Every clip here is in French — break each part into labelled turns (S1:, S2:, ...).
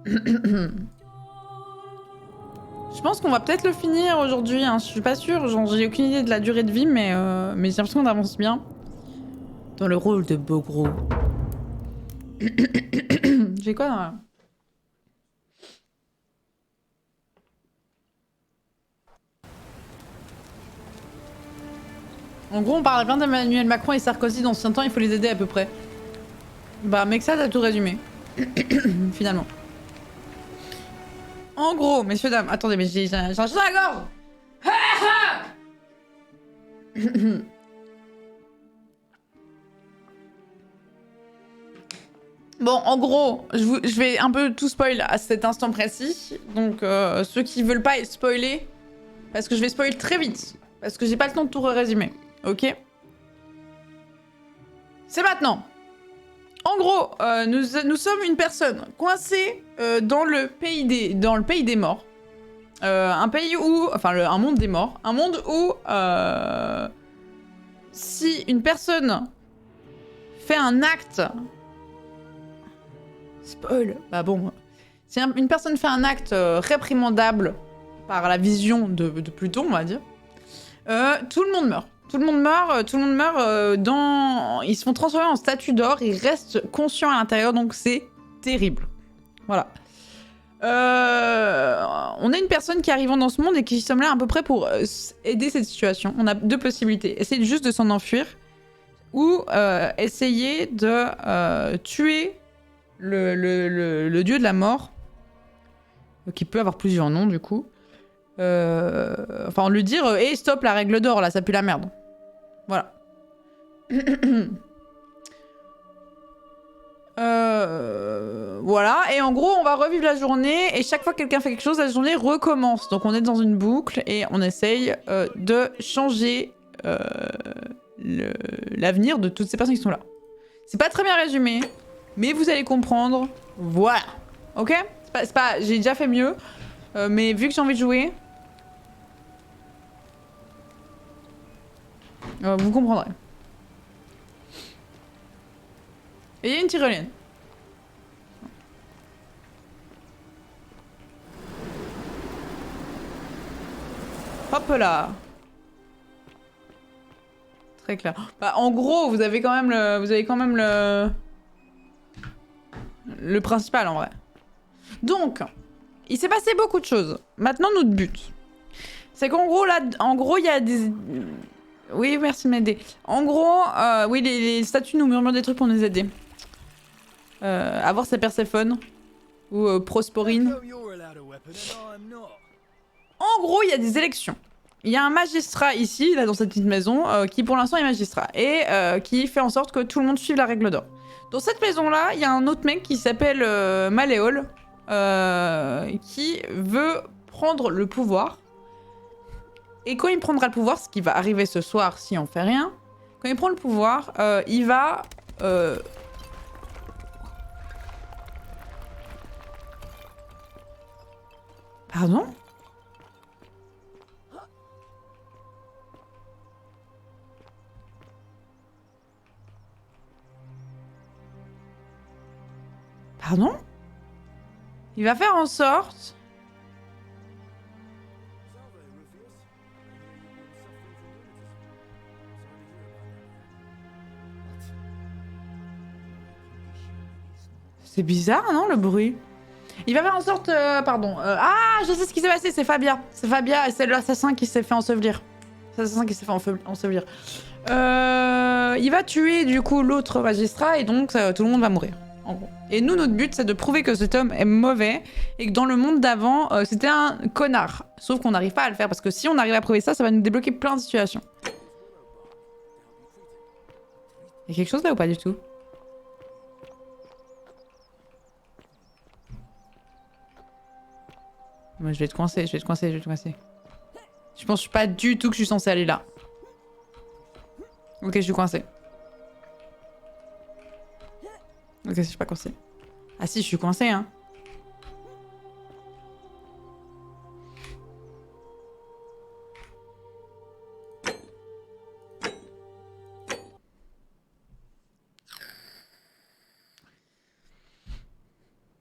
S1: Je pense qu'on va peut-être le finir aujourd'hui, hein. Je suis pas sûre, j'ai aucune idée de la durée de vie, mais j'ai l'impression qu'on avance bien. Dans le rôle de Bogro. J'ai quoi dans la... En gros, on parle bien d'Emmanuel Macron et Sarkozy d'ancien temps, il faut les aider à peu près. Bah, mec, ça, t'as tout résumé. Finalement. En gros, messieurs, dames, attendez, mais j'ai un chat dans la gorge. Bon, en gros, je vais un peu tout spoil à cet instant précis. Donc, ceux qui veulent pas être spoilés, parce que je vais spoil très vite. Parce que j'ai pas le temps de tout résumer. Ok? C'est maintenant. En gros, nous sommes une personne coincée dans le pays des morts. Un pays où... Enfin, un monde des morts. Un monde où... si une personne fait un acte... Spoil. Bah bon. Si une personne fait un acte réprimandable par la vision de Pluton, on va dire, tout le monde meurt. Tout le monde meurt dans... Ils se font transformer en statue d'or, ils restent conscients à l'intérieur, donc c'est terrible. Voilà. On a une personne qui arrive dans ce monde et qui sommes là à peu près pour aider cette situation. On a deux possibilités. Essayer juste de s'en enfuir ou essayer de tuer le dieu de la mort, qui peut avoir plusieurs noms du coup. Enfin, lui dire hey, stop la règle d'or là, ça pue la merde. Voilà. Voilà, et en gros, on va revivre la journée, et chaque fois que quelqu'un fait quelque chose, la journée recommence. Donc on est dans une boucle, et on essaye de changer l'avenir de toutes ces personnes qui sont là. C'est pas très bien résumé, mais vous allez comprendre. Voilà. Ok? C'est pas, j'ai déjà fait mieux, mais vu que j'ai envie de jouer, vous comprendrez. Et il y a une tyrolienne. Hop là. Très clair. Bah, en gros, vous avez quand même le principal en vrai. Donc, il s'est passé beaucoup de choses. Maintenant, notre but, c'est qu'en gros, là, il y a des... Oui, merci de m'aider. En gros, oui, les statues nous murmurent des trucs pour nous aider. Avoir sa Perséphone. Ou Prosporine. En gros, il y a des élections. Il y a un magistrat ici, là, dans cette petite maison, qui pour l'instant est magistrat. Et qui fait en sorte que tout le monde suive la règle d'or. Dans cette maison-là, il y a un autre mec qui s'appelle Maléol. Qui veut prendre le pouvoir. Et quand il prendra le pouvoir, ce qui va arriver ce soir si on fait rien, quand il prend le pouvoir, il va... Pardon? Pardon? Il va faire en sorte... C'est bizarre, non, le bruit? Il va faire en sorte... pardon. Ah, je sais ce qui s'est passé, c'est Fabia. C'est Fabia et c'est l'assassin qui s'est fait ensevelir. C'est l'assassin qui s'est fait ensevelir. Il va tuer, du coup, l'autre magistrat et donc tout le monde va mourir. En gros. Et nous, notre but, c'est de prouver que cet homme est mauvais et que dans le monde d'avant, c'était un connard. Sauf qu'on n'arrive pas à le faire parce que si on arrive à prouver ça, ça va nous débloquer plein de situations. Il y a quelque chose là ou pas du tout? Moi, je vais te coincer, je vais te coincer, je vais te coincer. Je pense pas du tout que je suis censée aller là. Ok, je suis coincée. Ok, je suis pas coincée. Ah si, je suis coincée, hein.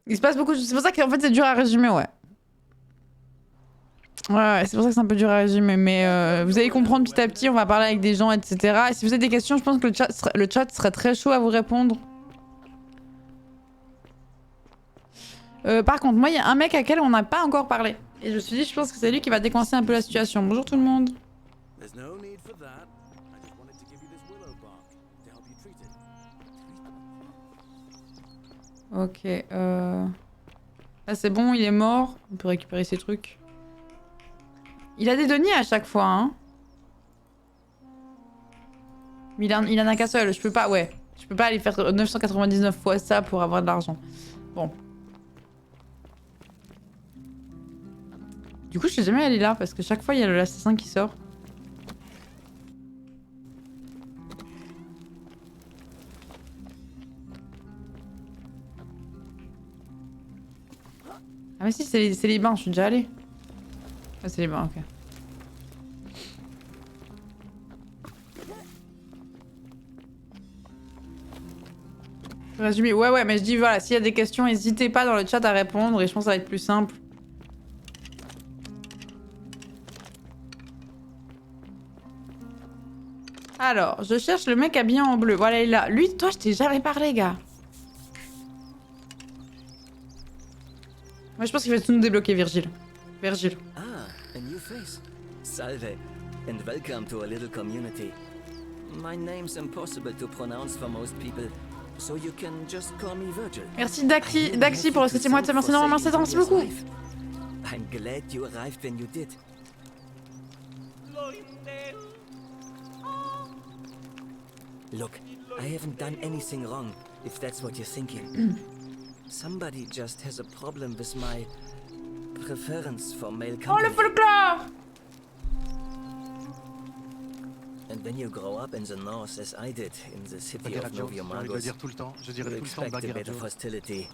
S1: Il se passe beaucoup de... C'est pour ça qu'en fait c'est dur à résumer, ouais. Ouais, c'est pour ça que c'est un peu dur à résumer, mais vous allez comprendre petit à petit, on va parler avec des gens, etc. Et si vous avez des questions, je pense que le chat serait très chaud à vous répondre. Par contre, moi, il y a un mec à quel on n'a pas encore parlé. Et je me suis dit, je pense que c'est lui qui va décoincer un peu la situation. Bonjour tout le monde. Ok, là c'est bon, il est mort. On peut récupérer ses trucs. Il a des deniers à chaque fois, hein. Mais il en a qu'un seul, je peux pas, ouais. Je peux pas aller faire 999 fois ça pour avoir de l'argent. Bon. Du coup, je sais jamais aller là, parce que chaque fois, il y a l'assassin qui sort. Ah mais si, c'est les bains, je suis déjà allée. Ah, c'est les bains, ok. Résumé, ouais, mais je dis voilà, s'il y a des questions, n'hésitez pas dans le chat à répondre et je pense que ça va être plus simple. Alors, je cherche le mec habillé en bleu. Voilà, il est là. Lui, toi, je t'ai jamais parlé, gars. Moi, je pense qu'il va tout nous débloquer, Virgile. Virgile.
S2: Ah, a new face. Salve, and welcome to a little community. My name's impossible to pronounce for most people, so you can just call me Virgil.
S1: Merci Daxi pour le 7e mois de merci énormément, merci beaucoup.
S2: I'm glad you arrived when you did. Look, I haven't done anything wrong, if that's what you're thinking. Somebody just has a problem with my preference for male company.
S1: Oh, le folklore!
S2: And when you grow up in the north, as I did, in the city of Noviomagos, you expect a bit of hostility.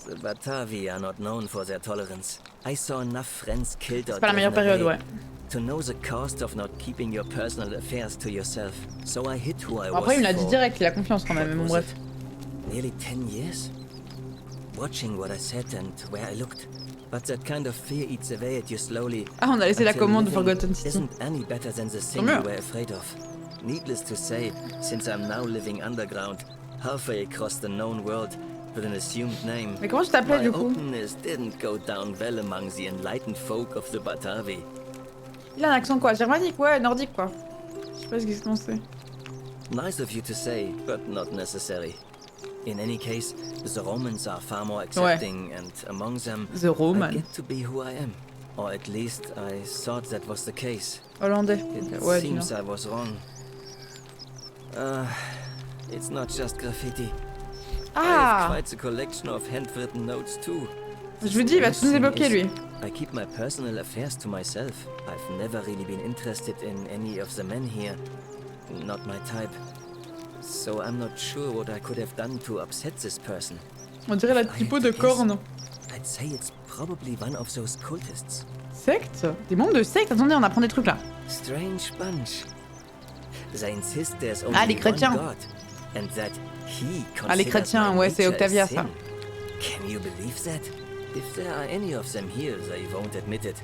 S2: The Batavi are not known for their tolerance. I saw enough friends killed or driven away to know the cost of not keeping your personal affairs to yourself. So I hid who I was.
S1: Après, il me l'a dit direct, il a confiance quand même, mais bon, bref.
S2: Nearly 10 years? Watching what I said and where I looked. But that kind of fear eats away at you slowly.
S1: Ah, on a laissé la commande de Forgotten City.
S2: Isn't any better than the thing you were afraid of. Needless to say, since I'm now living underground, halfway across the known world, with an assumed name,
S1: mais comment tu t'appelais du coup?
S2: openness didn't go down well among the enlightened folk of the Batavi.
S1: Il a un accent quoi? Germanique, ouais, nordique quoi. Je sais pas ce qu'il se sait.
S2: Nice of you to say, but not necessary. In any case, the Romans are far more accepting, and among them,
S1: The Roman.
S2: I get to be who I am. Or at least I thought that was the case.
S1: Hollandais.
S2: It
S1: Ouais,
S2: seems I was wrong. It's not just graffiti. I have
S1: Ah!
S2: quite a collection of handwritten notes too.
S1: Je vous dis, il va tout nous débloquer lui.
S2: I keep my personal affairs to myself. I've never really been interested in any of the men here. Not my type. So I'm not sure what I could have done to upset this person.
S1: On dirait la typo de Korn.
S2: I'd say it's probably one of those cultists.
S1: Secte? Des membres de secte? Attendez, on apprend des trucs là.
S2: Strange bunch. They insist there's only
S1: Ah, les chrétiens.
S2: one God, and that he
S1: Ah, les chrétiens, ouais, c'est Octavia ça.
S2: Can you believe that? If there are any of them here, they won't admit it.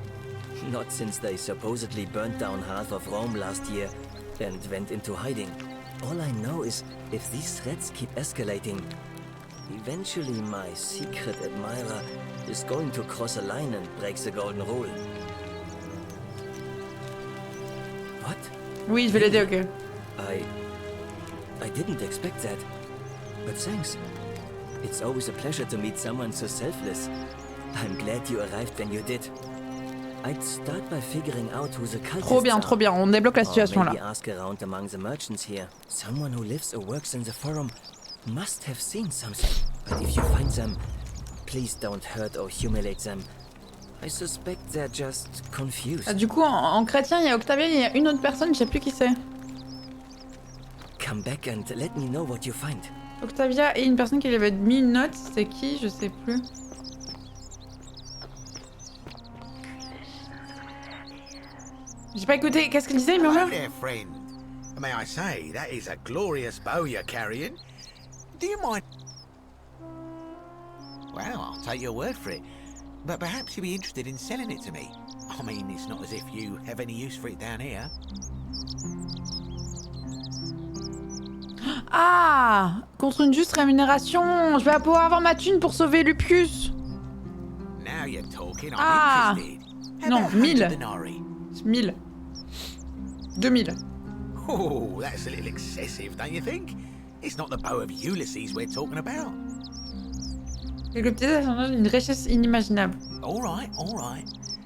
S2: Not since they supposedly burnt down half of Rome last year and went into hiding. All I know is, if these threats keep escalating, eventually my secret admirer is going to cross a line and break the golden rule. What?
S1: Oui, je vais l'aider, ok.
S2: I didn't expect that. But thanks. It's always a pleasure to meet someone so selfless. I'm glad you arrived when you did. I'd start by figuring out who the cultists
S1: Trop bien, on débloque la situation
S2: or
S1: là.
S2: maybe ask around among the merchants here. Someone who lives or works in the forum must have seen something. But if you find them, please don't hurt or humiliate them. I suspect they're just confused.
S1: Ah, du coup, en chrétien, il y a Octavia, il y a une autre personne, je sais plus qui c'est.
S2: Come back and let me know what you find.
S1: Octavia et une personne qui lui avait mis une note, c'est qui? Je sais plus. J'ai pas écouté, qu'est-ce qu'il disait, il murmure?
S3: Hello there, friend. May I say, that is a glorious bow you're carrying. Do you mind? Well, I'll take your word for it. But perhaps you'd be interested in selling it to me. I mean, it's not as if you have any use for it down here.
S1: Ah, contre une juste rémunération, je vais pouvoir avoir ma thune pour sauver Lupius.
S3: Now you're talking, I'm
S1: Ah.
S3: interested. How
S1: Non,
S3: about
S1: 1000.
S3: 100 denarii?
S1: 1000. 2000.
S3: Oh, that's a little excessive, don't you think? It's not the bow of Ulysses we're talking about.
S1: Quelques petits échanges, une richesse inimaginable.
S3: All right.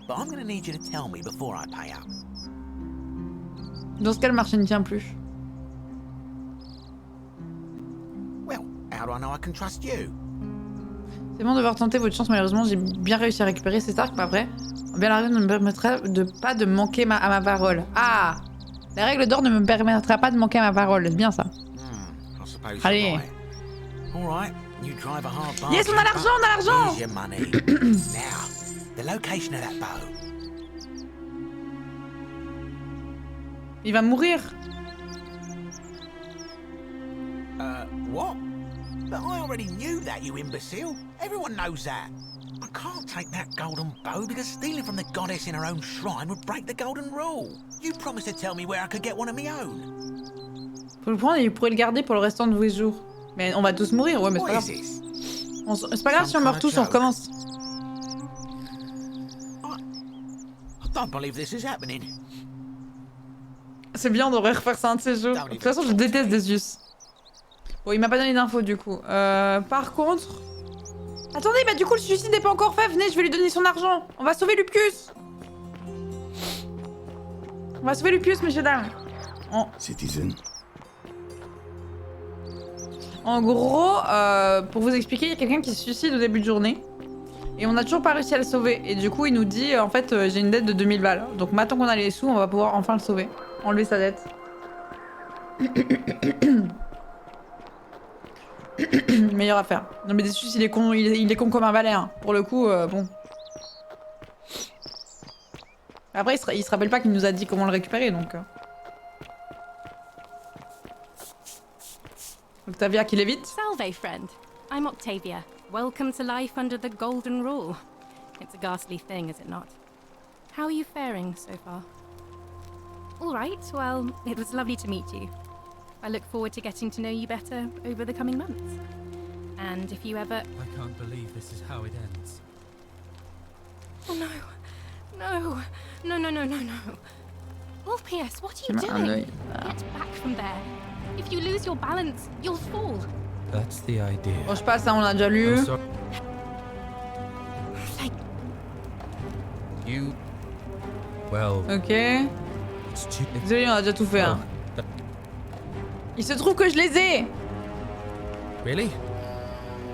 S3: But I'm going to need you to tell me before I pay up.
S1: Dans ce cas, le marché ne tient plus.
S3: Well, how do I know I can trust you?
S1: C'est bon de devoir tenter votre chance, malheureusement, j'ai bien réussi à récupérer ces arcs, pas vrai? Bien, la règle ne me permettra pas de manquer à ma parole. Ah! La règle d'or ne me permettra pas de manquer à ma parole, c'est bien ça.
S3: I suppose
S1: Allez.
S3: you're right. All right, you drive a hard bargain.
S1: Yes, on a l'argent, on a
S3: but
S1: l'argent!
S3: Here's your money. Now, the location of that bow.
S1: Il va mourir.
S3: What? But I already knew that, you imbecile. Everyone knows that. I can't take that golden bow because stealing from the goddess in her own shrine would break the golden rule. You promised to tell me where I could get one of my own.
S1: Faut le prendre et vous pourrez le garder pour le restant de vos jours. Mais on va tous mourir, ouais, mais c'est pas
S3: What
S1: grave.
S3: is this?
S1: C'est pas grave si on meurt tous, on recommence.
S3: I don't believe this is happening.
S1: C'est bien, on devrait refaire ça un de ces jours. De toute façon, je déteste Decius. Bon, il m'a pas donné d'infos du coup. Par contre... Attendez, bah du coup le suicide n'est pas encore fait, venez, je vais lui donner son argent. On va sauver Lupius. On va sauver Lupius, messieurs dames.
S4: Citizen.
S1: En gros, pour vous expliquer, il y a quelqu'un qui se suicide au début de journée. Et on n'a toujours pas réussi à le sauver. Et du coup, il nous dit, en fait, j'ai une dette de 2000 balles. Donc maintenant qu'on a les sous, on va pouvoir enfin le sauver. Enlever sa dette. Meilleure affaire. Non mais Decius, il est con, il est con comme un balai, hein. Pour le coup, bon. Après, il se rappelle pas qu'il nous a dit comment le récupérer, donc... Octavia qui l'évite.
S5: Salve, friend. I'm Octavia. Welcome to life under the Golden Rule. It's a ghastly thing, is it not? How are you faring so far? All right, well, it was lovely to meet you. I look forward to getting to know you better over the coming months. And if you ever...
S6: I can't believe this is how it ends.
S5: Oh no. No. No, no, no, no, no. Orpheus, what are you
S1: Un
S5: doing?
S1: œil.
S5: Get back from there. If you lose your balance, you'll fall.
S6: That's the idea.
S1: Bon, je passe, hein, on a déjà lu.
S6: I'm sorry.
S5: Thank
S6: You. Well,
S1: Ok.
S6: it's too.
S1: Désolé, on a déjà tout fait. Hein.
S6: Well,
S1: Il se trouve que je les ai.
S6: really?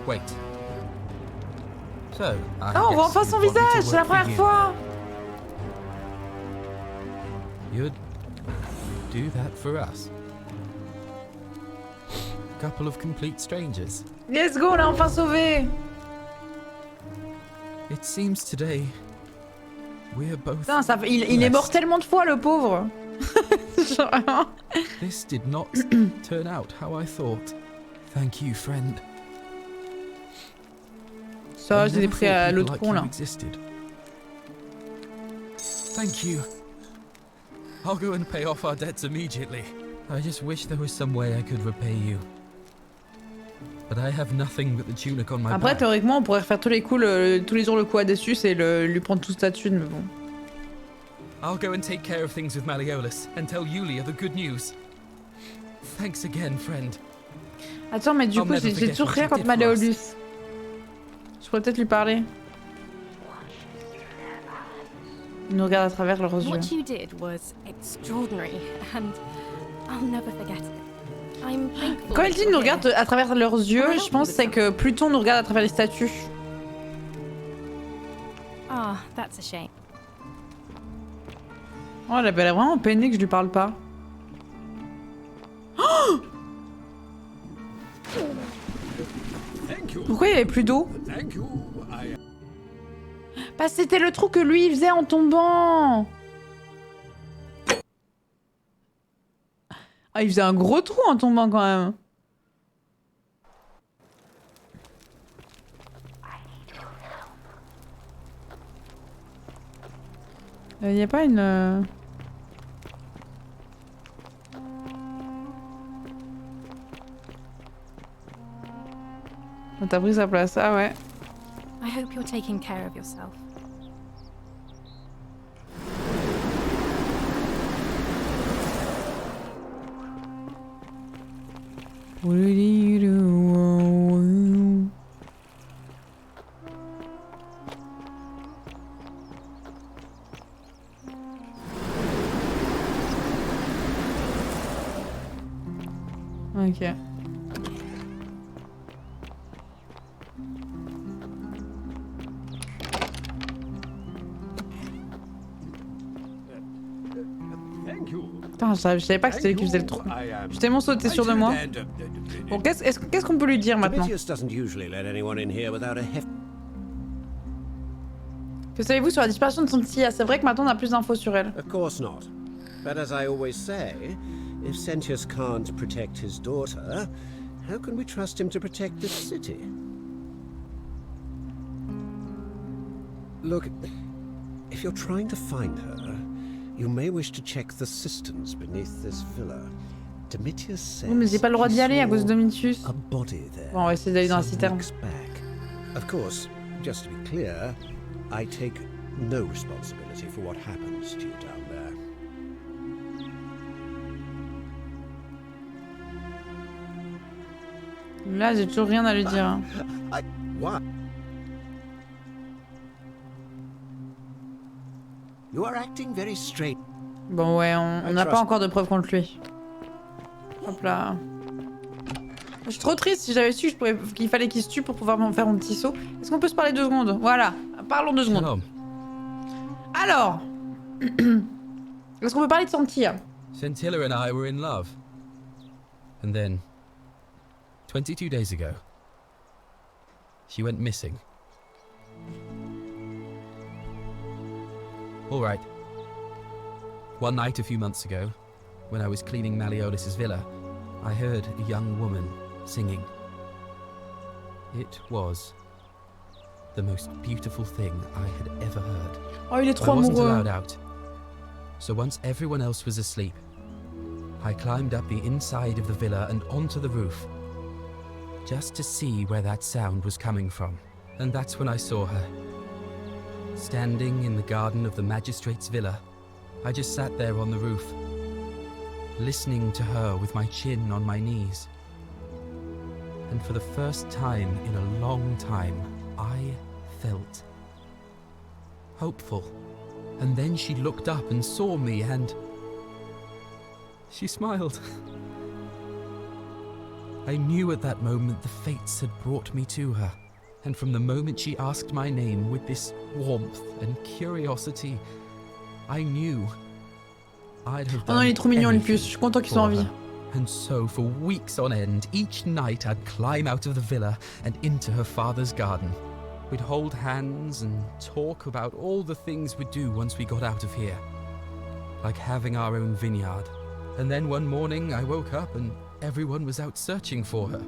S6: Wait. So, I
S1: Ah, on voit
S6: guess
S1: enfin son
S6: you'd want me to
S1: visage, c'est la
S6: work for
S1: première
S6: you.
S1: fois.
S6: You'd do that for us. Couple of complete strangers.
S1: Let's go, on l'a enfin sauvé.
S6: It seems today we're both.
S1: Putain, il est mort tellement de fois, le pauvre. Genre, vraiment.
S6: This did not turn out how I thought. Thank you, friend.
S1: Ça,
S6: I
S1: je l'ai
S6: never
S1: pris à
S6: thought
S1: l'autre
S6: people
S1: pont,
S6: like
S1: là.
S6: you existed. Thank you. I'll go and pay off our debts immediately. I just wish there was some way I could repay you. But I have nothing but the tunic on my
S1: Après,
S6: back.
S1: théoriquement, on pourrait refaire tous les coups, tous les jours le coup à Decius et lui prendre toute sa thune, mais bon.
S6: I'll go and take care of things with Malleolus and tell Yulia the good news. Thanks again, friend.
S1: Attends, mais du
S6: I'll
S1: coup,
S6: never
S1: j'ai
S6: forget
S1: toujours
S6: what
S1: rien
S6: you
S1: contre
S6: did for us.
S1: Malleolus. Je pourrais peut-être lui parler. Il nous regarde à travers leurs yeux.
S5: What you did was extraordinary, and I'll never forget it. I'm thankful.
S1: Quand
S5: that
S1: il dit il
S5: you're
S1: nous
S5: here.
S1: regarde à travers leurs yeux, je pense que c'est que Pluton nous regarde à travers les statues.
S5: Ah, that's a shame.
S1: Oh, elle avait l'air vraiment peinée que je lui parle pas. Oh, pourquoi il y avait plus d'eau? Bah c'était le trou que lui il faisait en tombant. Ah, il faisait un gros trou en tombant quand même. Y a pas une... T'as pris sa place, ah ouais.
S5: I hope you're taking care of yourself.
S1: Ok. Putain, je savais pas que c'était lui qui faisait le trou. Je t'ai sauté sûr de moi. Bon, qu'est-ce qu'on peut lui dire maintenant? Que savez-vous sur la disparition de son Tia? C'est vrai que maintenant on a plus d'infos sur elle.
S7: Of course not. But as I always say, if Sentius can't protect his daughter, how can we trust him to protect this city? Look, if you're trying to find her, you may wish to check the cisterns beneath this villa. Domitius says
S1: Oui, mais j'ai pas le droit d'y aller à cause de Domitius.
S7: a body there.
S1: Bon, on va essayer d'aller dans la
S7: some
S1: citerne.
S7: weeks back. Of course, just to be clear, I take no responsibility for what happens to you down there.
S1: Là, j'ai toujours rien à lui dire. Hein.
S7: What? You are acting very straight.
S1: Bon, ouais, on n'a pas encore de preuves contre lui. Hop là. Je suis trop triste. Si j'avais su qu'il fallait qu'il se tue pour pouvoir faire mon petit saut. Est-ce qu'on peut se parler 2 secondes? Voilà. Parlons 2 secondes.
S6: Shalom.
S1: Alors. Est-ce qu'on peut parler de Santilla?
S6: Scintilla and I were in love. And then, 22 days ago, she went missing. All right. One night a few months ago, when I was cleaning Malleolus's villa, I heard a young woman singing. It was the most beautiful thing I had ever heard.
S1: Oh, il est
S6: I
S1: trop
S6: wasn't
S1: amoureux.
S6: allowed out. So once everyone else was asleep, I climbed up the inside of the villa and onto the roof, just to see where that sound was coming from. And that's when I saw her. Standing in the garden of the magistrate's villa, I just sat there on the roof, listening to her with my chin on my knees. And for the first time in a long time, I felt hopeful. And then she looked up and saw me and she smiled. I knew at that moment the fates had brought me to her. And from the moment she asked my name with this warmth and curiosity, I knew I'd have
S1: Oh non,
S6: done
S1: il est trop mignon le
S6: anything
S1: puce. Je suis content qu'ils soient en
S6: for
S1: vie.
S6: her. And so for weeks on end, each night I'd climb out of the villa and into her father's garden. We'd hold hands and talk about all the things we'd do once we got out of here. Like having our own vineyard. And then one morning I woke up and everyone was out searching for her.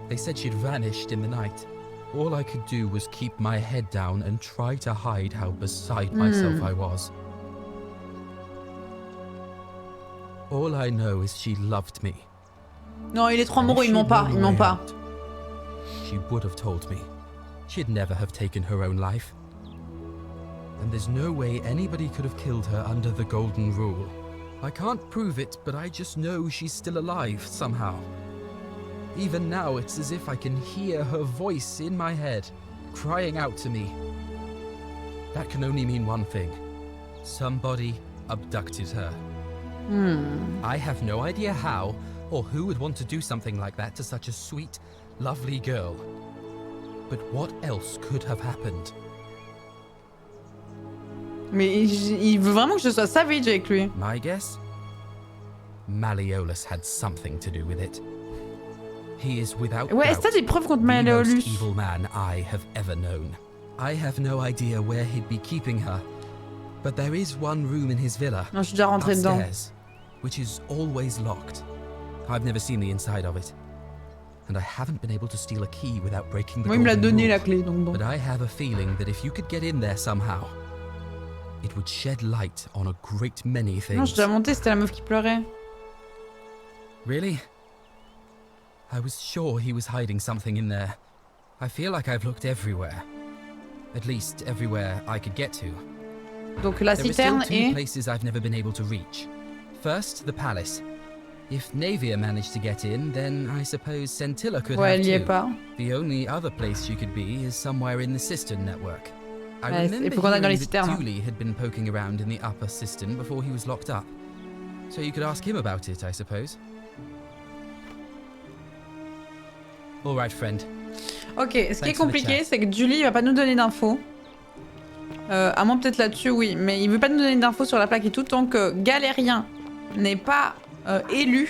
S6: They said she'd vanished in the night. All I could do was keep my head down and try to hide how beside myself I was. All I know is she loved me.
S1: Non, il est trop
S6: And if
S1: amoureux. Ils
S6: she'd
S1: ment pas.
S6: known
S1: Ils
S6: my
S1: ment pas.
S6: out, she would have told me. She'd never have taken her own life. And there's no way anybody could have killed her under the Golden Rule. I can't prove it, but I just know she's still alive somehow. Even now, it's as if I can hear her voice in my head, crying out to me. That can only mean one thing. Somebody abducted her. I have no idea how, or who would want to do something like that to such a sweet, lovely girl. But what else could have happened?
S1: Mais il veut vraiment que je sois savage avec lui.
S6: My guess? Malleolus had something to do with it. He is without
S1: Ouais,
S6: doubt
S1: est-ce que t'as des preuves contre
S6: the most
S1: Malleolus?
S6: evil man I have ever known. I have no idea where he'd be keeping her, but there is one room in his villa,
S1: Non, je suis déjà rentré dedans.
S6: upstairs, which is always locked. I've never seen the inside of it, and I haven't been able to steal a key without breaking the
S1: Moi, il me l'a
S6: golden
S1: donné
S6: rule.
S1: la clé, donc bon.
S6: But I have a feeling that if you could get in there somehow, it would shed light on a great many
S1: Non,
S6: things.
S1: je dois monter, c'était la meuf qui pleurait.
S6: Really? I was sure he was hiding something in there. I feel like I've looked everywhere. At least everywhere I could get to.
S1: Donc la
S6: There are still
S1: citerne
S6: two
S1: est...
S6: places I've never been able to reach. First, the palace. If Navia managed to get in, then I suppose Scintilla could
S1: Ouais,
S6: have
S1: elle y est
S6: too.
S1: pas.
S6: The only other place she could be is somewhere in the cistern network. I
S1: Ouais,
S6: remember
S1: il faut qu'on aille dans les
S6: hearing that
S1: cisternes.
S6: Dooley had been poking around in the upper cistern before he was locked up. So you could ask him about it, I suppose. All right, friend.
S1: Ok, ce qui est
S6: Thanks for the
S1: compliqué,
S6: chat.
S1: c'est que Julie va pas nous donner d'infos. À moins peut-être là-dessus, oui, mais il veut pas nous donner d'infos sur la plaque et tout tant que Galérien n'est pas élu.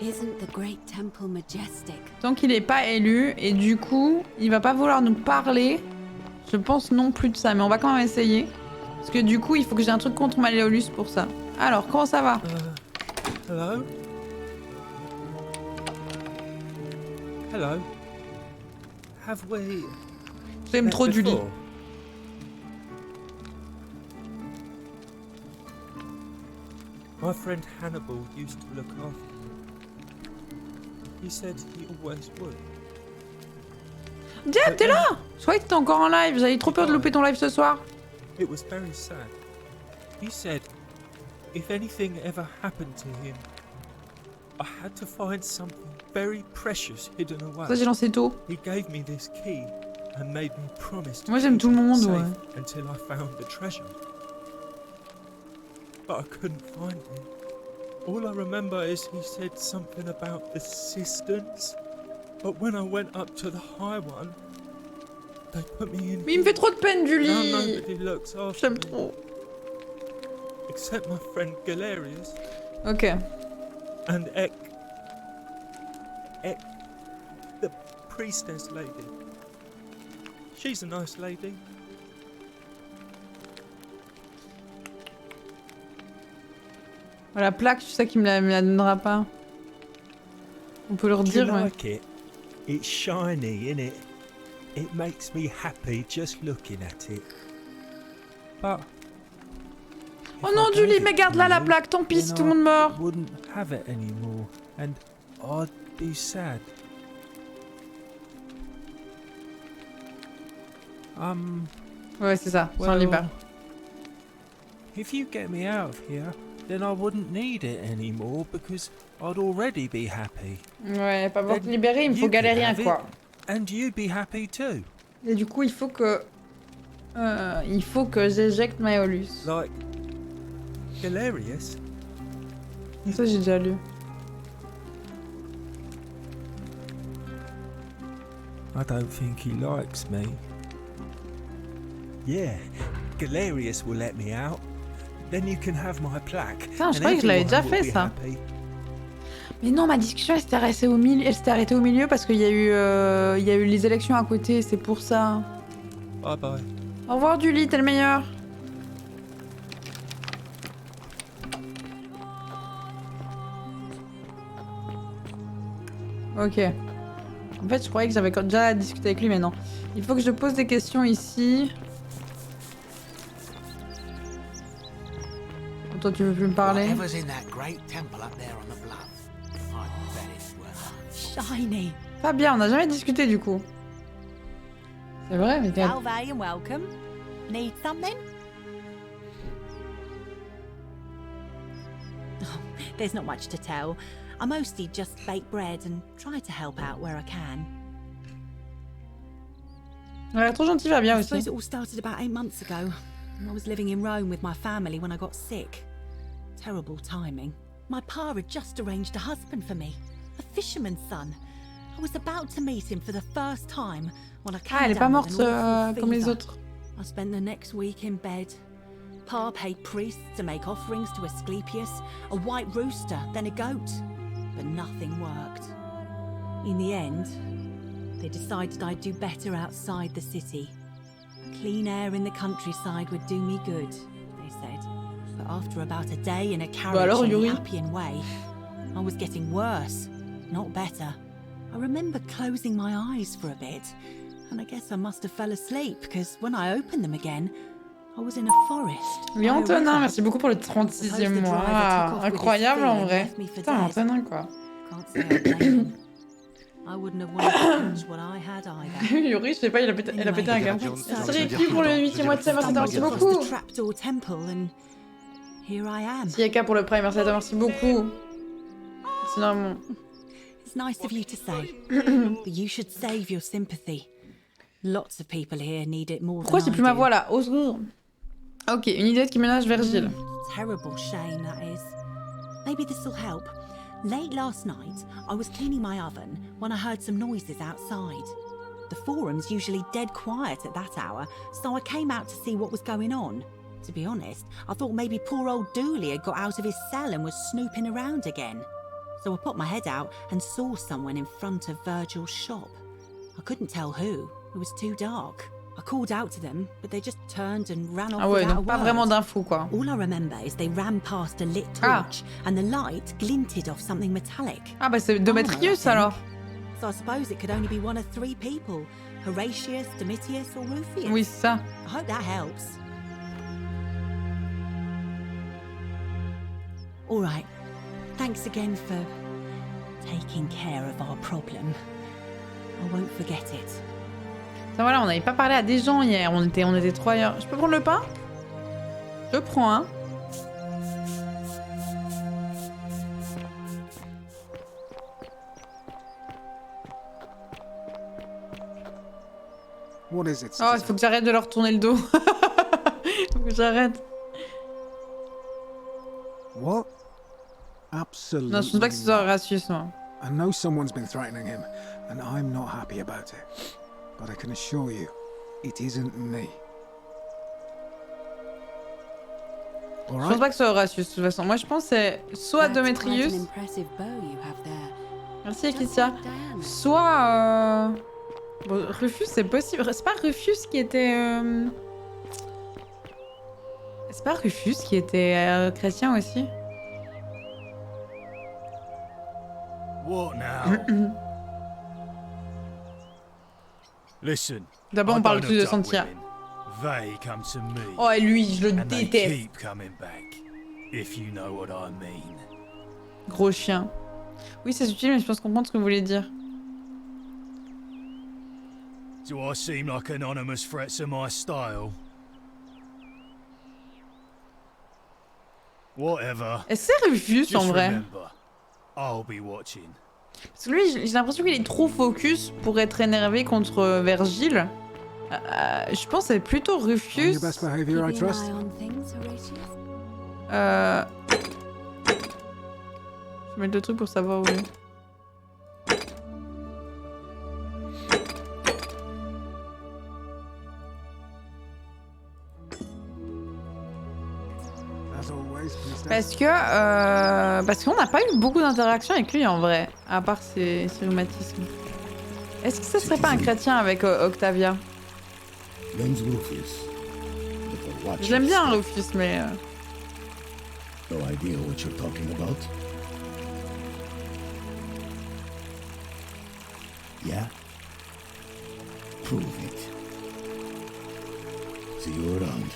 S8: Isn't the great temple majestic?
S1: Tant qu'il est pas élu, et du coup, il va pas vouloir nous parler. Je pense non plus de ça, mais on va quand même essayer. Parce que du coup, il faut que j'ai un truc contre Malleolus pour ça. Alors, comment ça va?
S9: Hello? Hello? Have we...
S1: J'aime trop
S9: met
S1: Julie.
S9: before? My friend Hannibal used to look after me. He said he always would.
S1: Diab, t'es là? Je croyais que t'étais encore en live, j'avais trop peur de louper ton live ce soir.
S9: It was very sad. He said if anything ever happened to him, I had to find something very precious hidden away.
S1: Ça, j'ai lancé tôt.
S9: He gave me this key and made me promise to
S1: Moi, j'aime
S9: keep
S1: tout le
S9: it
S1: monde,
S9: safe
S1: ouais.
S9: until I found the treasure. But I couldn't find it. All I remember is he said something about the cisterns. But when I went up to the high one, they put me in.
S1: Mais il me fait trop de peine,
S9: Now
S1: Julie.
S9: nobody looks after
S1: J'aime
S9: me,
S1: trop.
S9: except my friend Galerius
S1: Ok.
S9: and Ek, the priestess lady. She's a nice lady.
S1: La plaque, tu sais qu'il me la donnera pas. On peut leur
S9: Do you
S1: dire, ouais.
S9: like it? It's shiny, innit? It makes me happy just looking at it. But
S1: Oh non, Julie, mais garde-la la plaque, tant pis si tout le monde meurt.
S9: Wouldn't have it anymore, and I'd be sad.
S1: Ouais, c'est ça, sans libère.
S9: If you get me out of here, then I wouldn't need it anymore because I'd already be happy.
S1: Ouais, pas pouvoir te libérer, il me faut Galérien, quoi.
S9: And you'd be happy too.
S1: Et du coup, il faut que j'éjecte Malleolus.
S9: Like Galerius.
S1: Ça, j'ai déjà lu.
S9: I don't think he likes me. Yeah, Galerius will let me out. Then you can have my plaque.
S1: Putain, je
S9: and
S1: croyais que je l'avais déjà
S9: everyone will
S1: fait,
S9: be
S1: ça.
S9: happy.
S1: Mais non, ma discussion, elle s'était arrêtée au milieu parce qu'il y a eu les élections à côté, c'est pour ça.
S9: Bye bye.
S1: Au revoir, Julie, t'es le meilleur. Ok. En fait, je croyais que j'avais déjà discuté avec lui, mais non. Il faut que je pose des questions ici. Toi, tu veux plus me parler?
S3: Whatever's in that great temple up there on the bluff, I bet it's worth
S8: Shiny.
S1: Fabien, on n'a jamais discuté du coup. C'est vrai, mais t'es...
S10: Salve and welcome. Need something? Oh, there's not much to tell. I mostly just bake bread and try to help out where I can.
S1: Ouais, trop gentil Fabien
S10: I
S1: aussi.
S10: suppose it all started about 8 months ago. I was living in Rome with my family when I got sick. Terrible timing. My pa had just arranged a husband for me, a fisherman's son. I was about to meet him for the first time when I came
S1: Ah, elle est pas
S10: down with
S1: morte
S10: an awful
S1: comme les
S10: fever.
S1: autres.
S10: I spent the next week in bed. Pa paid priests to make offerings to Asclepius, a white rooster, then a goat. But nothing worked. In the end, they decided I'd do better outside the city. Clean air in the countryside would do me good, they said. But after about a day in a carriage
S1: alors,
S10: on the
S1: Yuri?
S10: Appian Way, I was getting worse, not better. I remember closing my eyes for a bit And I guess I must have fell asleep, because when I opened them again, I was in a forest.
S1: Oui, Antonin, merci beaucoup pour le 36e mois. Ah, incroyable en vrai. Putain, Antonin quoi.
S10: Can't say I blame him. I wouldn't have wanted to lose what I had either.
S1: Yuri, je sais pas, elle a pété un câble. C'est qui pour le 8e mois de Summer, merci beaucoup.
S10: Trapdoor temple and here I am.
S1: Siaka pour le prime, merci à toi, merci beaucoup. Merci énormément.
S10: It's nice of you to say, but you should save your sympathy. Lots of people here need it more
S1: Pourquoi
S10: than
S1: j'ai
S10: I
S1: plus ma
S10: do.
S1: voix là? Au secours. Ok, une idée qui ménage Virgile.
S10: Terrible shame, that is. Maybe this'll help. Late last night, I was cleaning my oven when I heard some noises outside. The forum's usually dead quiet at that hour, so I came out to see what was going on. To be honest, I thought maybe poor old Dooley had got out of his cell and was snooping around again. So I put my head out and saw someone in front of Virgil's shop. I couldn't tell who. It was too dark. I called out to them, but they just turned and ran off
S1: Ah ouais,
S10: without
S1: donc
S10: a
S1: pas
S10: word.
S1: vraiment d'infos quoi.
S10: All I remember is they ran past a lit
S1: Ah.
S10: torch and the light glinted off something metallic.
S1: Ah bah c'est
S10: Armor, I
S1: Demetrius
S10: think.
S1: alors.
S10: So I suppose it could only be one of three people. Horatius, Domitius or Rufius.
S1: Oui, c'est ça.
S10: I hope that helps. All right. Thanks again for taking care of our problem. I won't forget it.
S1: Ça voilà, on n'avait pas parlé à des gens hier, on était 3 heures. Je peux prendre le pain? Je prends un.
S11: What is it?
S1: Oh, il faut que j'arrête de leur tourner le dos. Faut que j'arrête.
S11: What? Absolutely.
S1: Non, je pense pas que ce soit Horatius, moi.
S11: I know someone's been threatening him, and I'm not happy about it. But I can assure you, it isn't me.
S1: Je pense pas que ce soit Horatius, de toute façon. Moi, je pense que c'est soit Demetrius. Merci, Ekitia. Soit. Bon, Rufus, c'est possible. C'est pas Rufus qui était. C'est pas Rufus qui était chrétien aussi?
S12: What now? Listen.
S1: D'abord, on parle plus de Santia.
S12: They come to me.
S1: Oh, et lui, je le
S12: and they
S1: déteste.
S12: keep coming back, if you know what I mean.
S1: Gros chien. Oui, c'est subtil, mais je pense comprendre ce que vous voulez dire.
S12: Do I seem like anonymous threats of my style? Whatever.
S1: Est-ce que c'est Rufus en
S12: Just
S1: vrai?
S12: remember, I'll be watching.
S1: Parce que lui, j'ai l'impression qu'il est trop focus pour être énervé contre Virgile. Je pense que c'est plutôt Rufus.
S11: Your best behavior, I trust.
S1: Je vais mettre le truc pour savoir où il est. Parce qu'on n'a pas eu beaucoup d'interactions avec lui en vrai, à part ses rhumatismes. Est-ce que ce serait pas un chrétien avec Octavia? Je l'aime bien Rufus, mais...
S4: No idea what you're talking about? Yeah? Prove it. See you around.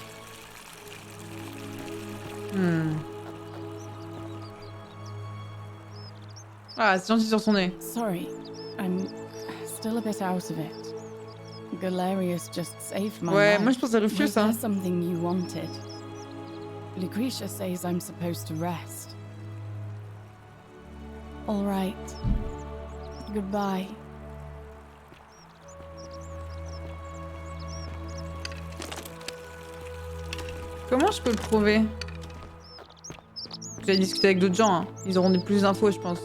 S1: Ah, c'est gentil sur son nez.
S13: Sorry, I'm still a bit out of it. Galerius just saved my
S1: Ouais,
S13: life.
S1: moi je pense à Rufus,
S13: Was
S1: hein.
S13: there something you wanted? Lucretia says I'm supposed to rest. All right. Goodbye.
S1: Comment je peux le prouver? J'ai discuté avec d'autres gens, hein. Ils auront plus d'infos, je pense.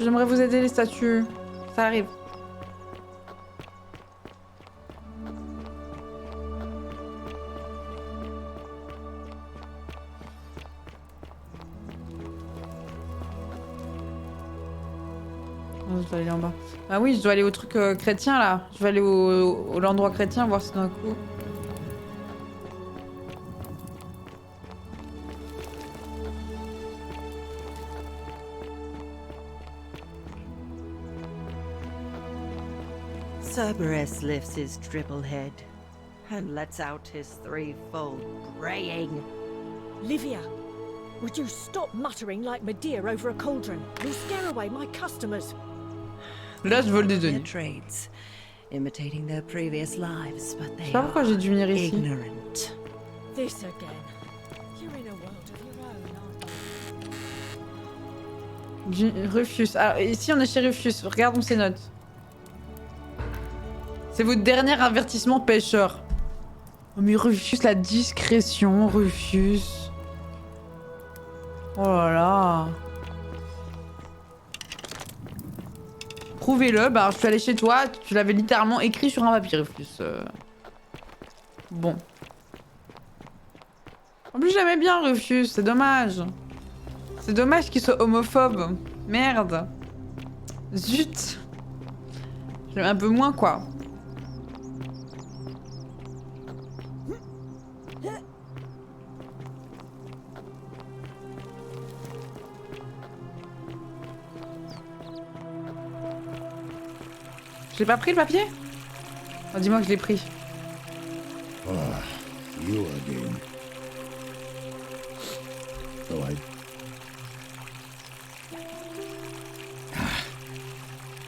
S1: J'aimerais vous aider, les statues. Ça arrive. Je dois aller en bas. Ah oui, je dois aller au truc chrétien là. Je vais aller au l'endroit chrétien voir si d'un coup.
S14: Cerberus lifts his triple head and lets out his threefold braying.
S15: Livia, would you stop muttering like Medea over a cauldron? You'll scare away my customers.
S1: Là, je vole des
S14: Their
S1: deniers.
S14: traits, imitating their previous lives, but
S1: Je
S14: they
S1: sais pas pourquoi j'ai dû venir
S14: are
S1: ici.
S14: ignorant.
S15: This again. You're in a world of your own, aren't you?
S1: Rufus. Alors, ici, on est chez Rufus. Regardons ses notes. C'est votre dernier avertissement pêcheur. Oh, mais Rufus, la discrétion, Rufus. Oh là là. Prouvez-le. Bah, je suis allée chez toi. Tu l'avais littéralement écrit sur un papier, Rufus. Bon. En plus, j'aimais bien Rufus. C'est dommage. C'est dommage qu'il soit homophobe. Merde. Zut. J'aime un peu moins, quoi. J'ai pas pris le papier? Oh, dis-moi que je l'ai pris.
S4: Ah, you again. So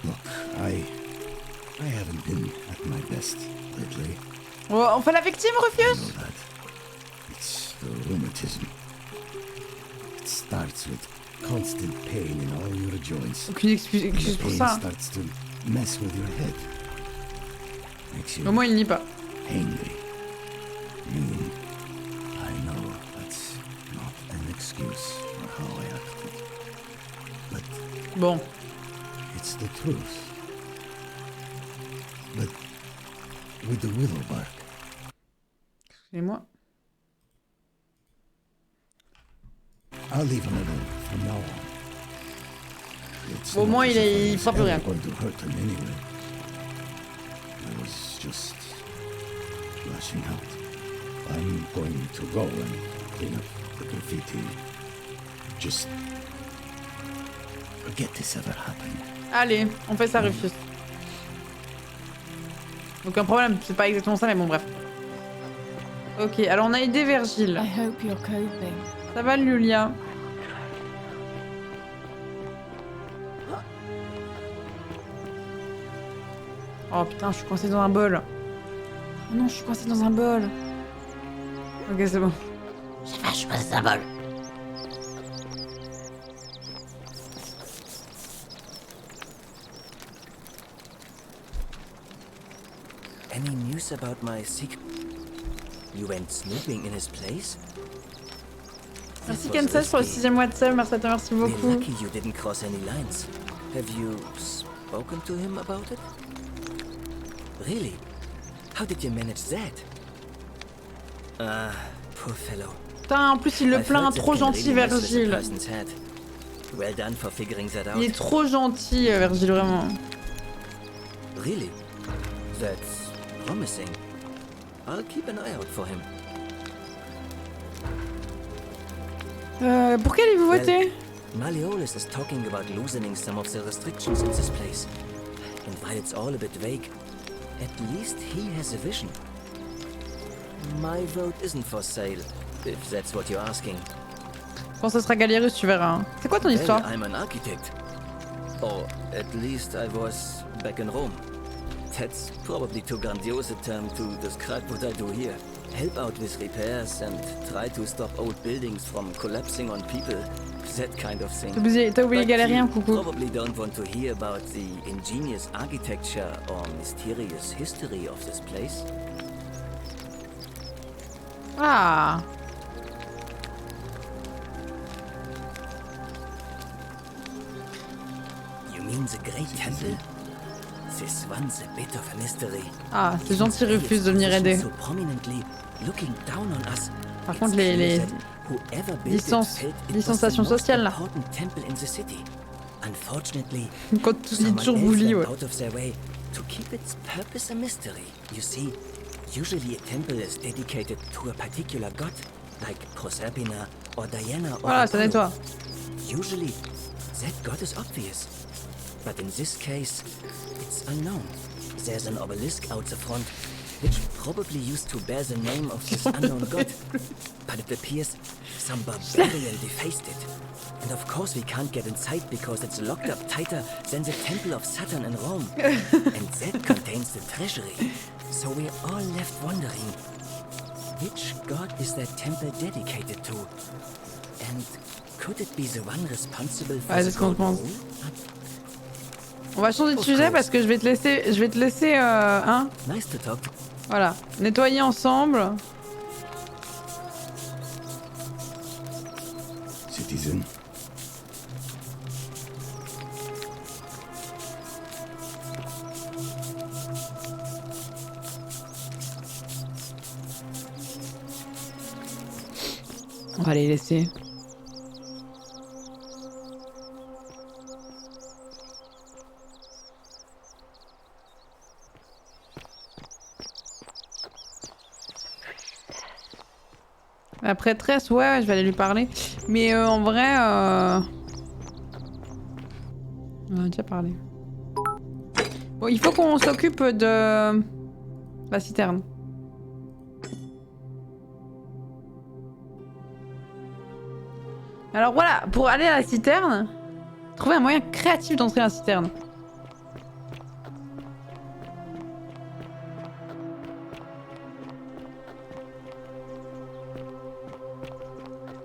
S4: Look, I haven't been at my best lately.
S1: Oh, on fait la victime, Rufus?
S4: It's the rheumatism. It starts with constant pain in all your joints.
S1: Aucune excuse
S4: The
S1: pour
S4: pain
S1: ça.
S4: starts to mess with your head. Makes you
S1: Au moins, il nie pas.
S4: angry. Mean. I know that's not an excuse for how I acted. But
S1: bon.
S4: It's the truth. But with the willow bark.
S1: Excusez-moi.
S4: I'll leave him alone from now on. It's
S1: Au
S4: not
S1: moins,
S4: as if I
S1: il
S4: was
S1: fera plus
S4: ever
S1: rien.
S4: going to hurt him anyway. I was just lashing out. I'm going to go and clean up the graffiti. Just forget this ever happened.
S1: Allez, on fait ça, Rufus. Aucun problème, c'est pas exactement ça, mais bon, bref. Ok, alors on a aidé Virgile.
S13: I hope you're coping.
S1: Ça va, Lulia? Oh putain, je suis coincée dans un bol. Oh non, je suis coincée dans un bol. Ok, c'est bon.
S14: Je suis coincée dans un bol.
S2: Any news about my secret? You went snooping in his place?
S1: Merci
S2: That was
S1: Kansas pour le
S2: risky.
S1: 6e mois de sub, merci à toi, merci
S2: We're
S1: beaucoup.
S2: lucky you didn't cross any lines. Have you spoken to him about it? Really? How did you manage that? Ah, poor fellow.
S1: Putain, en plus il le
S2: I've
S1: plaint,
S2: heard that
S1: trop
S2: can
S1: gentil
S2: really mess with a
S1: Virgile.
S2: person's head. Well done for figuring that out.
S1: Il est trop gentil, Virgile, vraiment.
S2: Really? That's promising. I'll keep an eye out for him.
S1: Pour quel livre vous
S2: Well,
S1: votez?
S2: Malleolus is talking about loosening some of the restrictions in this place. And while it's all a bit vague, at least he has a vision. My vote isn't for sale, if that's what you're asking.
S1: Quand ce sera Galérus, tu verras. Hein. C'est quoi ton histoire?
S2: Well, I'm an architect. Or at least I was back in Rome. That's probably too grandiose a term to describe what I do here. Help out with repairs and try to stop old buildings from collapsing on people. That kind of thing.
S1: T'as oublié
S2: But
S1: Galérien,
S2: you
S1: coucou.
S2: probably don't want to hear about the ingenious architecture or mysterious history of this place.
S1: Ah.
S2: You mean the Great Temple? This one's a bit of a mystery.
S1: Ah, c'est gentil Rufus de venir aider.
S2: So prominently looking down on us.
S1: Par contre, les licenciations sociales là.
S2: Temple in the city. Unfortunately,
S1: Quand il est toujours bully, ouais.
S2: out of their way to keep its purpose a mystery. You see, usually a temple is dedicated to a particular god, like Proserpina or Diana or
S1: Voilà, ça
S2: Apollo.
S1: nettoie.
S2: Usually, that god is obvious. But in this case, it's unknown. there's an obelisk out the front, which probably used to bear the name of this unknown god. But it appears some barbarian defaced it. And of course we can't get inside because it's locked up tighter than the Temple of Saturn in Rome. And that contains the treasury. So we're all left wondering, which god is that temple dedicated to? And could it be the one responsible for
S1: Ouais, c'est
S2: the
S1: ce qu'on
S2: golden
S1: pense.
S2: rule?
S1: On va changer de sujet parce que je vais te laisser hein.
S2: Nice to talk.
S1: Voilà, nettoyer ensemble.
S4: Citizen.
S1: On va les laisser. La prêtresse, ouais, je vais aller lui parler. Mais en vrai, on a déjà parlé. Bon, il faut qu'on s'occupe de la citerne. Alors voilà, pour aller à la citerne, trouver un moyen créatif d'entrer à la citerne.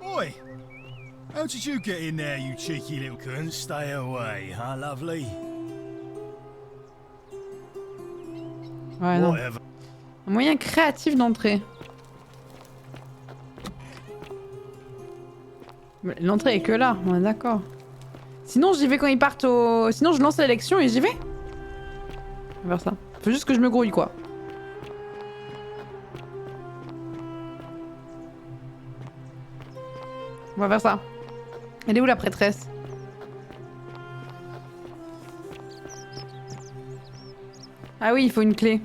S12: Oi! How did you get in there, you cheeky little cunt? Stay away, huh, lovely?
S1: Ouais, non.
S12: Whatever.
S1: Un moyen créatif d'entrer. L'entrée est que là, on est d'accord. Sinon j'y vais quand ils partent au... Sinon je lance l'élection et j'y vais. On va faire ça. Faut juste que je me grouille quoi. On va faire ça. Elle est où la prêtresse? Ah oui, il faut une clé.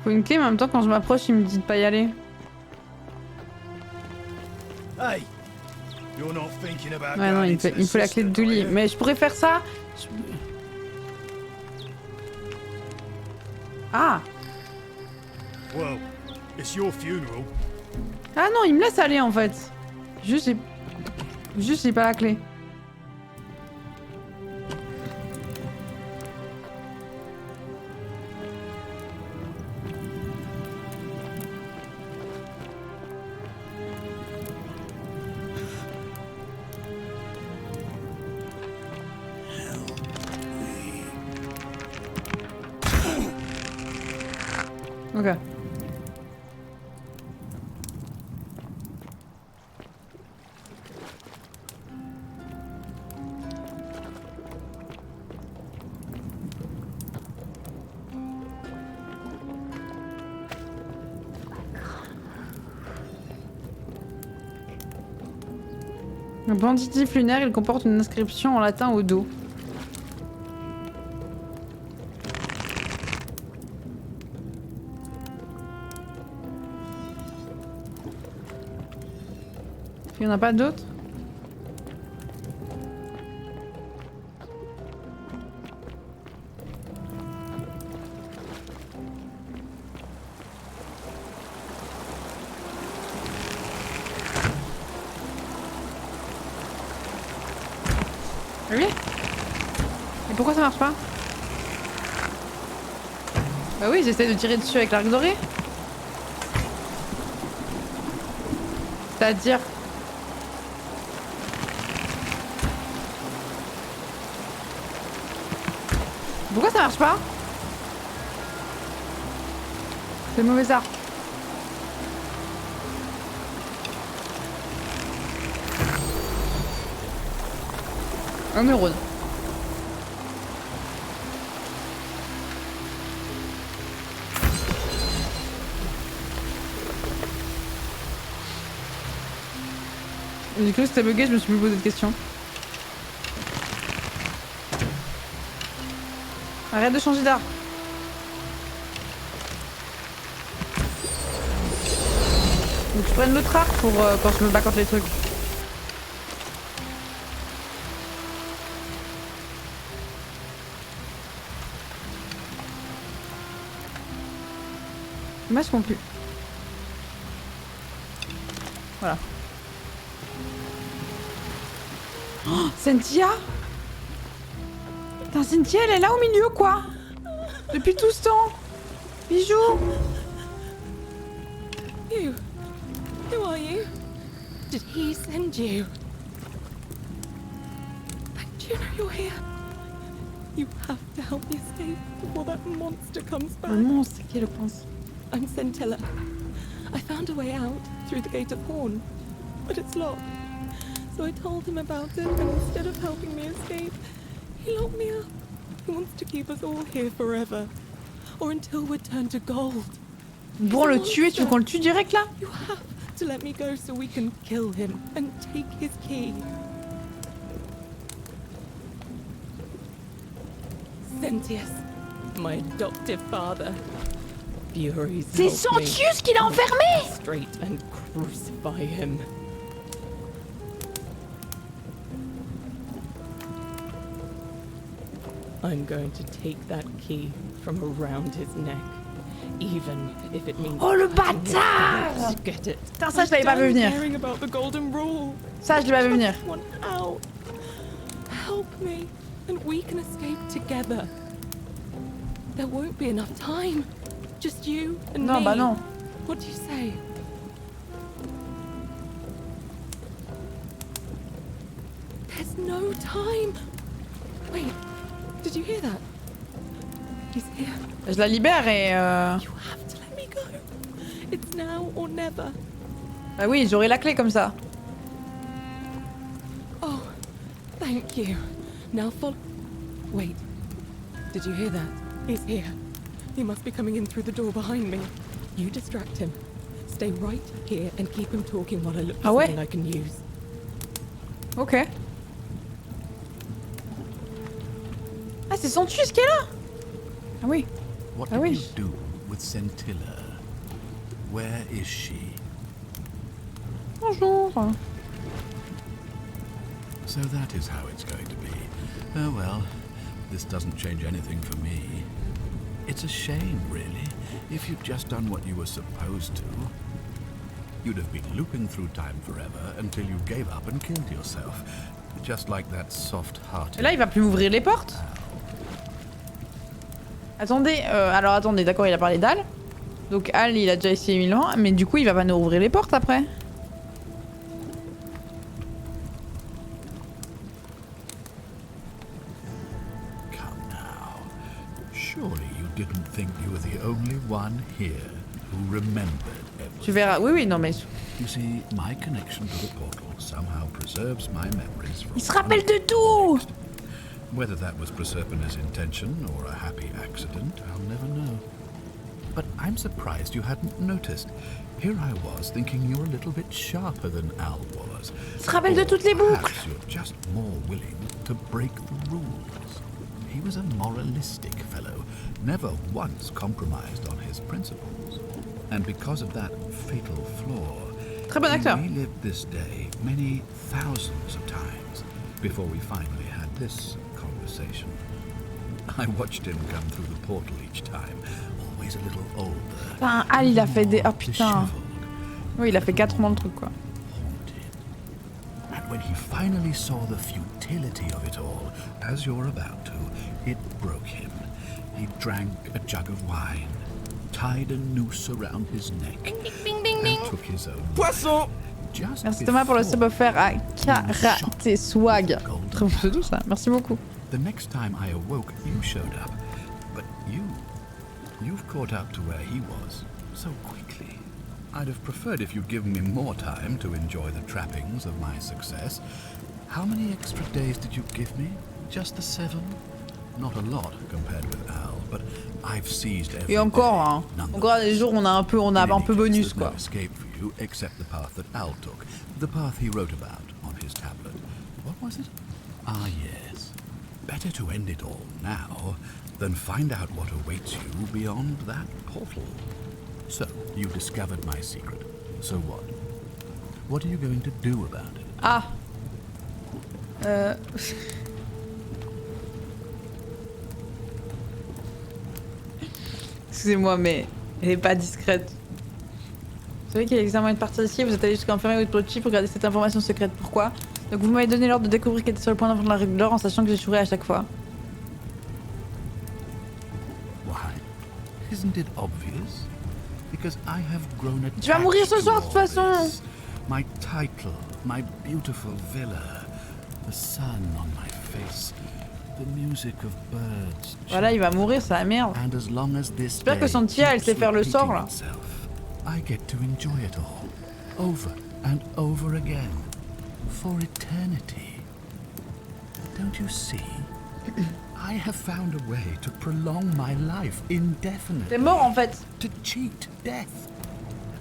S1: Faut une clé, mais en même temps, quand je m'approche, il me dit de pas y aller.
S12: Hey! You're not thinking about
S1: Ouais, non,
S12: going
S1: il
S12: into
S1: me
S12: the
S1: faut la clé de
S12: cistern,
S1: Douli.
S12: are you?
S1: Mais je pourrais faire ça. Ah!
S12: Well, it's your funeral.
S1: Ah non, il me laisse aller en fait. Juste, j'ai pas la clé. Ok. Un banditif lunaire, il comporte une inscription en latin au dos. Il n'y en a pas d'autres? Oui. Et pourquoi ça marche pas? Bah oui, j'essaie de tirer dessus avec l'arc doré. C'est-à-dire... Pourquoi ça marche pas? C'est le mauvais arc. Un neurone. J'ai cru que c'était bugué, je me suis plus posé de questions. Arrête de changer d'art. Faut que je prenne l'autre arc pour quand je me bats contre les trucs. Les masques ont pu. Voilà. Oh, Cynthia. Putain, Cynthia, elle est là au milieu, quoi. Depuis tout ce temps. Bijou.
S5: You. Who are you? Did he send you? Do you know you're here? You have to help me escape before that monster comes back.
S1: Le monstre, qui est le prince?
S5: I'm Centilla. I found a way out through the Gate of Horn, but it's locked. So I told him about it, and instead of helping me escape, he locked me up. He wants to keep us all here forever, or until we're turned to gold.
S1: Bon, le tuer, tu veux qu'on le tue direct là?
S5: You have to let me go so we can kill him and take his key. Sentius, my adoptive father. Furies.
S1: C'est Sentius qui l'a enfermé!
S5: Straight and crucify him. I'm going to take that key from around his neck, even if it means.
S1: Oh le bâtard!
S5: Get it.
S1: Putain, ça je l'avais pas vu venir.
S5: Caring about the golden rule.
S1: Ça je l'avais pas vu venir.
S5: One out. Help me, and we can escape together. There won't be enough time. Just you and me.
S1: Non, bah non.
S5: What do you say? There's no time. Wait, did you hear that? He's here.
S1: Je la libère et
S5: You have to let me go. It's now or never.
S1: Bah oui, j'aurai la clé comme ça.
S5: Oh, thank you. Now follow. Wait, did you hear that? He's here. He must be coming in through the door behind me. You distract him. Stay right here and keep him talking while I look for something I can use.
S1: Ok. Ah, c'est Sentius qui est là? Ah oui.
S4: What
S1: Ah
S4: did
S1: oui.
S4: you do with Centilla? Where is she?
S1: Bonjour.
S4: So that is how it's going to be. Oh well, this doesn't change anything for me. It's a shame, really. If you'd just done what you were supposed to, you'd have been looping through time forever until you gave up and killed yourself. Just like that soft-hearted...
S1: Et là, il va plus m'ouvrir les portes? Attendez, alors attendez, d'accord, il a parlé d'Al. Donc Al, il a déjà essayé 1000 ans, mais du coup, il va pas nous ouvrir les portes après.
S4: Surely you didn't think you were the only one here who remembered everything.
S1: Tu verras, oui, oui, non mais...
S4: You see, my connection to the portal somehow preserves my memories from...
S1: Il se rappelle de tout!
S4: Whether that was Proserpina's intention or a happy accident, I'll never know. But I'm surprised you hadn't noticed. Here I was thinking you were a little bit sharper than Al was.
S1: Il se rappelle de toutes les boucles!
S4: Perhaps you're just more willing to break the rules. He was a moralistic fellow, never once compromised on his principles. And because of that fatal flaw,
S1: Très bon acteur.
S4: we lived this day many thousands of times before we finally had this conversation. I watched him come through the portal each time, always a little older.
S1: Putain, Al, il a fait des... Oh putain. Oui, il a fait 4 mois le truc, quoi.
S4: And when he finally saw the futility of it all, as you're about to, it broke him. He drank a jug of wine, tied a noose around his neck, and took his own
S1: Poisson!
S4: Just
S1: Merci Thomas pour le sub offert à Karaté Swag. Très bon pseudo ça, merci beaucoup.
S4: The next time I awoke, you showed up. But you've caught up to where he was so quickly. I'd have preferred if you'd given me more time to enjoy the trappings of my success. How many extra days did you give me? Just the 7? Not a lot compared with Al, but I've seized every
S1: Et encore, hein. Encore des jours on a un peu bonus quoi.
S4: no escape for you except the path that Al took, the path he wrote about on his tablet. What was it? Ah yes. Better to end it all now than find out what awaits you beyond that portal. So, you discovered my secret. So what? What are you going to do about it?
S1: Ah. Excusez-moi, mais Elle est pas discrète. Vous savez qu'il y a l'examen de partir d'ici, vous êtes allé jusqu'à enfermer votre petit pour garder cette information secrète. Pourquoi? Donc vous m'avez donné l'ordre de découvrir qu'elle était sur le point d'enfant de la règle d'or en sachant que j'échouerais à chaque fois.
S16: Why? Isn't it obvious? Because I have grown attached.
S1: Tu vas mourir ce soir de toute façon.
S16: My title, my beautiful villa, the sun on my face, the music of birds.
S1: Voilà, il va mourir, c'est la merde.
S16: And as long as this
S1: J'espère que son tia, elle sait faire le sort là.
S16: I get to enjoy it all, over and over again, for eternity. Don't you see? I have found a way to prolong my life indefinitely.
S1: T'es mort en fait.
S16: To cheat death.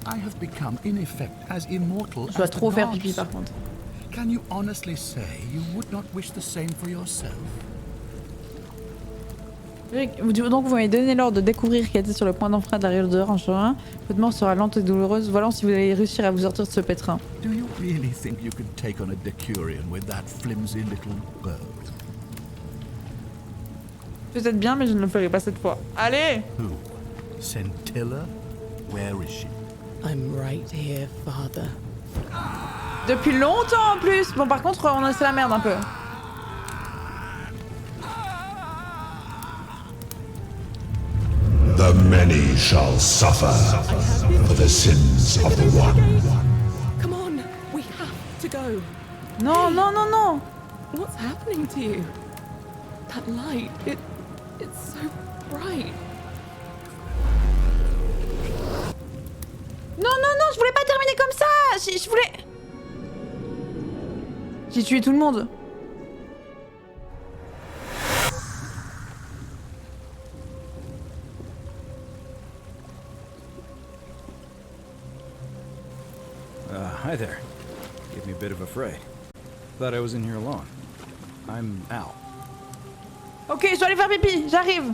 S16: I have become in effect as immortal
S1: Je dois
S16: as the
S1: trop faire
S16: gods.
S1: pipi par contre.
S16: Can you honestly say you would not wish the same for yourself?
S1: Donc vous m'avez donné l'ordre de découvrir qu'elle était sur le point d'enfreindre la règle d'or en chemin. Votre mort sera lente et douloureuse. Voilà si vous allez réussir à vous sortir de ce pétrin.
S16: Do you really think you can take on a Decurion with that flimsy little boat?
S1: Peut-être bien, mais je ne le ferai pas cette fois. Allez!
S16: Who? Scintilla? Where is she?
S13: I'm right here, father.
S1: Depuis longtemps en plus! Bon, par contre, on a laissé la merde un peu.
S4: The many shall suffer for the sins of the one.
S13: Come on, we have to go.
S1: Non, non, non, non!
S13: What's happening to you? That light, it's so bright.
S1: Non, non, non, je voulais pas terminer comme ça! Je voulais... J'ai tué tout le monde.
S17: Hi there. Gave me a bit of a fright. Thought I was in here alone. I'm Al.
S1: Ok, je dois aller faire pipi, j'arrive.